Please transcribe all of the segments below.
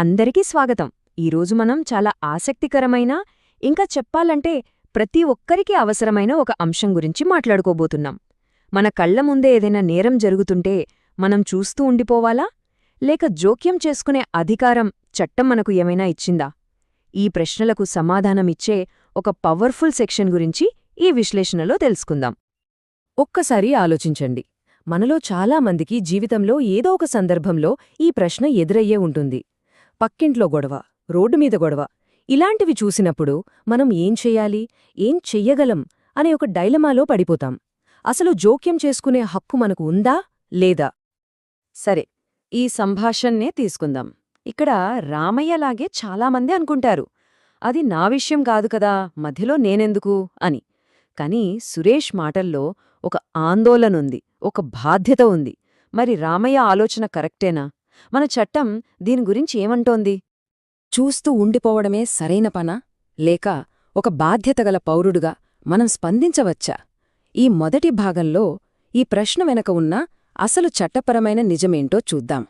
అందరికీ స్వాగతం. ఈరోజు మనం చాలా ఆసక్తికరమైన, ఇంకా చెప్పాలంటే ప్రతి ఒక్కరికి అవసరమైన ఒక అంశం గురించి మాట్లాడుకోబోతున్నాం. మన కళ్ల ముందే ఏదైనా నేరం జరుగుతుంటే మనం చూస్తూ ఉండిపోవాలా, లేక జోక్యం చేసుకునే అధికారం చట్టం మనకు ఏమైనా ఇచ్చిందా? ఈ ప్రశ్నలకు సమాధానమిచ్చే ఒక పవర్ఫుల్ సెక్షన్ గురించి ఈ విశ్లేషణలో తెలుసుకుందాం. ఒక్కసారి ఆలోచించండి. మనలో చాలామందికి జీవితంలో ఏదో ఒక సందర్భంలో ఈ ప్రశ్న ఎదురయ్యే ఉంటుంది. పక్కింట్లో గొడవ, రోడ్డుమీద గొడవ, ఇలాంటివి చూసినప్పుడు మనం ఏం చెయ్యాలి, ఏం చెయ్యగలం అనే ఒక డైలమాలో పడిపోతాం. అసలు జోక్యం చేసుకునే హక్కు మనకు ఉందా లేదా? సరే, ఈ సంభాషణనే తీసుకుందాం. ఇక్కడ రామయ్యలాగే చాలామంది అనుకుంటారు, అది నా విషయం కాదు కదా, మధ్యలో నేనెందుకు అని. కాని సురేష్ మాటల్లో ఒక ఆందోళనుంది, ఒక బాధ్యత ఉంది. మరి రామయ్య ఆలోచన కరెక్టేనా? మన చట్టం దీని గురించి ఏమంటోంది? చూస్తూ ఉండిపోవడమే సరైన పనా, లేక ఒక బాధ్యతగల పౌరుడుగా మనం స్పందించవచ్చా? ఈ మొదటి భాగంలో ఈ ప్రశ్న వెనక ఉన్న అసలు చట్టపరమైన నిజమేంటో చూద్దాం.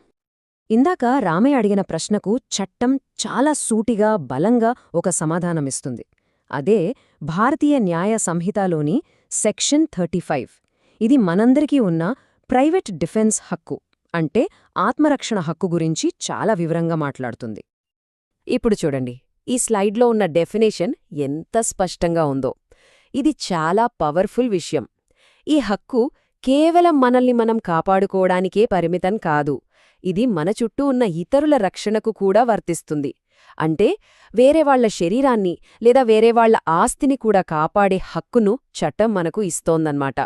ఇందాక రామయ్య అడిగిన ప్రశ్నకు చట్టం చాలా సూటిగా, బలంగా ఒక సమాధానమిస్తుంది. అదే భారతీయ న్యాయ సంహితలోని సెక్షన్ 35. ఇది మనందరికీ ఉన్న ప్రైవేట్ డిఫెన్స్ హక్కు, అంటే ఆత్మరక్షణ హక్కు గురించి చాలా వివరంగా మాట్లాడుతుంది. ఇప్పుడు చూడండి, ఈ స్లైడ్లో ఉన్న డెఫినేషన్ ఎంత స్పష్టంగా ఉందో. ఇది చాలా పవర్ఫుల్ విషయం. ఈ హక్కు కేవలం మనల్ని మనం కాపాడుకోవడానికే పరిమితం కాదు, ఇది మన చుట్టూ ఉన్న ఇతరుల రక్షణకు కూడా వర్తిస్తుంది. అంటే వేరేవాళ్ల శరీరాన్ని లేదా వేరేవాళ్ల ఆస్తిని కూడా కాపాడే హక్కును చట్టం మనకు ఇస్తోందన్నమాట.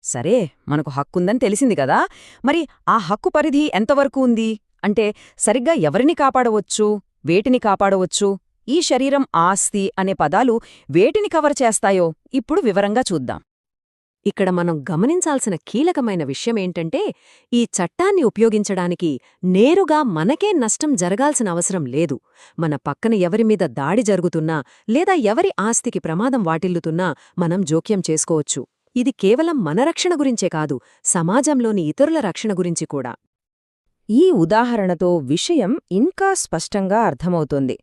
సరే, మనకు హక్కుందని తెలిసింది కదా, మరి ఆ హక్కు పరిధి ఎంతవరకు ఉంది? అంటే సరిగ్గా ఎవరిని కాపాడవచ్చు, వేటిని కాపాడవచ్చు? ఈ శరీరం, ఆస్తి అనే పదాలు వేటిని కవర్ చేస్తాయో ఇప్పుడు వివరంగా చూద్దాం. ఇక్కడ మనం గమనించాల్సిన కీలకమైన విషయమేంటంటే, ఈ చట్టాన్ని ఉపయోగించడానికి నేరుగా మనకే నష్టం జరగాల్సిన అవసరం లేదు. మన పక్కన ఎవరిమీద దాడి జరుగుతున్నా లేదా ఎవరి ఆస్తికి ప్రమాదం వాటిల్లుతున్నా మనం జోక్యం చేసుకోవచ్చు. ఇది కేవలం మన రక్షణ గురించే కాదు, సమాజంలోని ఇతరుల రక్షణ గురించి కూడా. ఈ ఉదాహరణతో విషయం ఇంకా స్పష్టంగా అర్థమవుతోంది.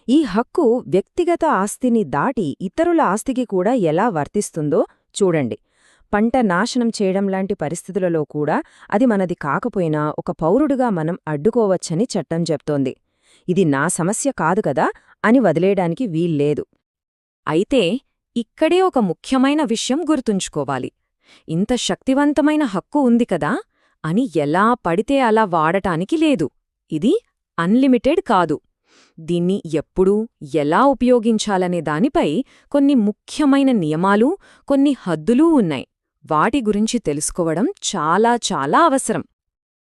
ఈ హక్కు వ్యక్తిగత ఆస్తిని దాటి ఇతరుల ఆస్తికి కూడా ఎలా వర్తిస్తుందో చూడండి. పంట నాశనం చేయడం లాంటి పరిస్థితులలో కూడా అది మనది కాకపోయినా ఒక పౌరుడుగా మనం అడ్డుకోవచ్చని చట్టం చెప్తోంది. ఇది నా సమస్య కాదు కదా అని వదిలేయడానికి వీల్లేదు. అయితే ఇక్కడే ఒక ముఖ్యమైన విషయం గుర్తుంచుకోవాలి. ఇంత శక్తివంతమైన హక్కు ఉంది కదా అని ఎలా పడితే అలా వాడటానికి లేదు. ఇది అన్లిమిటెడ్ కాదు. దీన్ని ఎప్పుడు, ఎలా ఉపయోగించాలనే దానిపై కొన్ని ముఖ్యమైన నియమాలు, కొన్ని హద్దులూ ఉన్నాయి. వాటి గురించి తెలుసుకోవడం చాలా చాలా అవసరం.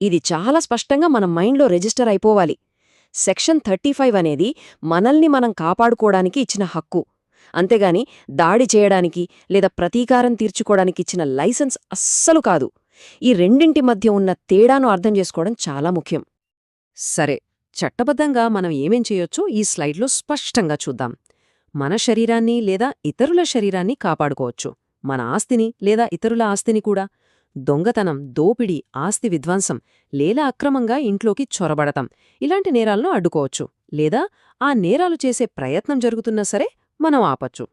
ఇది చాలా స్పష్టంగా మన మైండ్లో రిజిస్టర్ అయిపోవాలి. సెక్షన్ 35 అనేది మనల్ని మనం కాపాడుకోవడానికి ఇచ్చిన హక్కు, అంతేగాని దాడి చేయడానికి లేదా ప్రతీకారం తీర్చుకోవడానికిచ్చిన లైసెన్స్ అస్సలు కాదు. ఈ రెండింటి మధ్య ఉన్న తేడాను అర్థం చేసుకోవడం చాలా ముఖ్యం. సరే, చట్టబద్ధంగా మనం ఏమేం చేయొచ్చో ఈ స్లైడ్లో స్పష్టంగా చూద్దాం. మన శరీరాన్ని లేదా ఇతరుల శరీరాన్ని కాపాడుకోవచ్చు. మన ఆస్తిని లేదా ఇతరుల ఆస్తిని కూడా. దొంగతనం, దోపిడీ, ఆస్తి విధ్వంసం లేదా అక్రమంగా ఇంట్లోకి చొరబడతాం, ఇలాంటి నేరాలను అడ్డుకోవచ్చు. లేదా ఆ నేరాలు చేసే ప్రయత్నం జరుగుతున్నా సరే మనం ఆపచ్చు.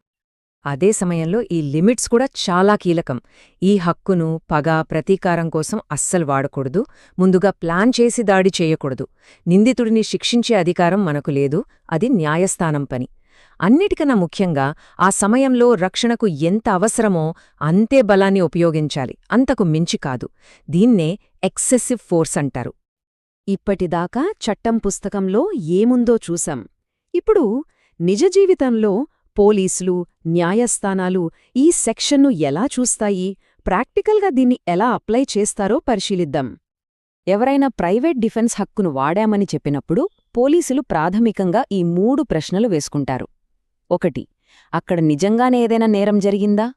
అదే సమయంలో ఈ లిమిట్స్ కూడా చాలా కీలకం. ఈ హక్కును పగ, ప్రతీకారం కోసం అస్సలు వాడకూడదు. ముందుగా ప్లాన్ చేసి దాడి చేయకూడదు. నిందితుడిని శిక్షించే అధికారం మనకు లేదు, అది న్యాయస్థానం పని. అన్నిటికన్నా ముఖ్యంగా ఆ సమయంలో రక్షణకు ఎంత అవసరమో అంతే బలాన్ని ఉపయోగించాలి, అంతకు మించి కాదు. దీన్నే ఎక్సెసివ్ ఫోర్స్ అంటారు. ఇప్పటిదాకా చట్టం పుస్తకంలో ఏముందో చూసాం. ఇప్పుడు నిజ జీవితంలో పోలీసులు, న్యాయస్థానాలు ఈ సెక్షన్ను ఎలా చూస్తాయి, ప్రాక్టికల్గా దీన్ని ఎలా అప్లై చేస్తారో పరిశీలిద్దాం. ఎవరైనా ప్రైవేట్ డిఫెన్స్ హక్కును వాడామని చెప్పినప్పుడు పోలీసులు ప్రాథమికంగా ఈ 3 ప్రశ్నలు వేసుకుంటారు. 1. అక్కడ నిజంగానే ఏదైనా నేరం జరిగిందా?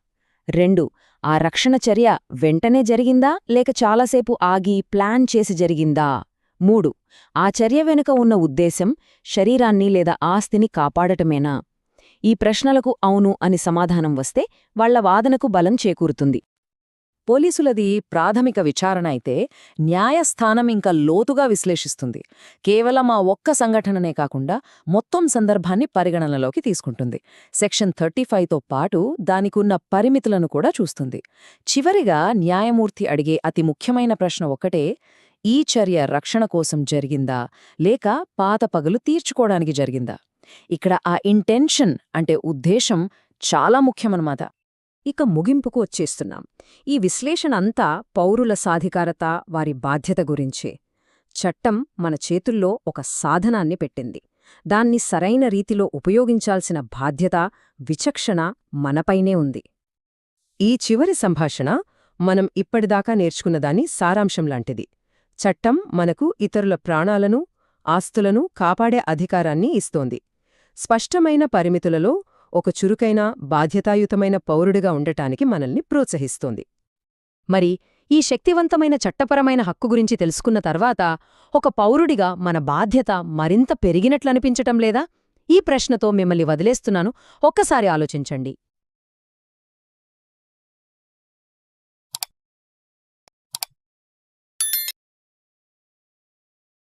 2. ఆ రక్షణ చర్య వెంటనే జరిగిందా లేక చాలాసేపు ఆగి ప్లాన్ చేసి జరిగిందా? 3. ఆ చర్య వెనుక ఉన్న ఉద్దేశం శరీరాన్ని లేదా ఆస్తిని కాపాడటమేనా? ఈ ప్రశ్నలకు అవును అని సమాధానం వస్తే వాళ్ల వాదనకు బలం చేకూరుతుంది. పోలీసులది ప్రాథమిక విచారణ అయితే, న్యాయస్థానం ఇంకా లోతుగా విశ్లేషిస్తుంది. కేవలం ఆ ఒక్క సంఘటననే కాకుండా మొత్తం సందర్భాన్ని పరిగణనలోకి తీసుకుంటుంది. సెక్షన్ 35తో పాటు దానికున్న పరిమితులను కూడా చూస్తుంది. చివరిగా న్యాయమూర్తి అడిగే అతి ముఖ్యమైన ప్రశ్న ఒక్కటే: ఈ చర్య రక్షణ కోసం జరిగిందా, లేక పాత పగలు తీర్చుకోవడానికి జరిగిందా? ఇక్కడ ఆ ఇంటెన్షన్ అంటే ఉద్దేశం చాలా ముఖ్యమన్నమాట. ఇక ముగింపుకు వచ్చేస్తున్నాం. ఈ విశ్లేషణ అంతా పౌరుల సాధికారత, వారి బాధ్యత గురించే. చట్టం మన చేతుల్లో ఒక సాధనాన్ని పెట్టింది. దాన్ని సరైన రీతిలో ఉపయోగించాల్సిన బాధ్యత, విచక్షణ మనపైనే ఉంది. ఈ చివరి సంభాషణ మనం ఇప్పటిదాకా నేర్చుకున్నదాని సారాంశంలాంటిది. చట్టం మనకు ఇతరుల ప్రాణాలను, ఆస్తులను కాపాడే అధికారాన్ని ఇస్తోంది. స్పష్టమైన పరిమితులలో ఒక చురుకైన, బాధ్యతాయుతమైన పౌరుడిగా ఉండటానికి మనల్ని ప్రోత్సహిస్తోంది. మరి ఈ శక్తివంతమైన చట్టపరమైన హక్కు గురించి తెలుసుకున్న తర్వాత ఒక పౌరుడిగా మన బాధ్యత మరింత పెరిగినట్లనిపించటం లేదా? ఈ ప్రశ్నతో మిమ్మల్ని వదిలేస్తున్నాను. ఒక్కసారి ఆలోచించండి.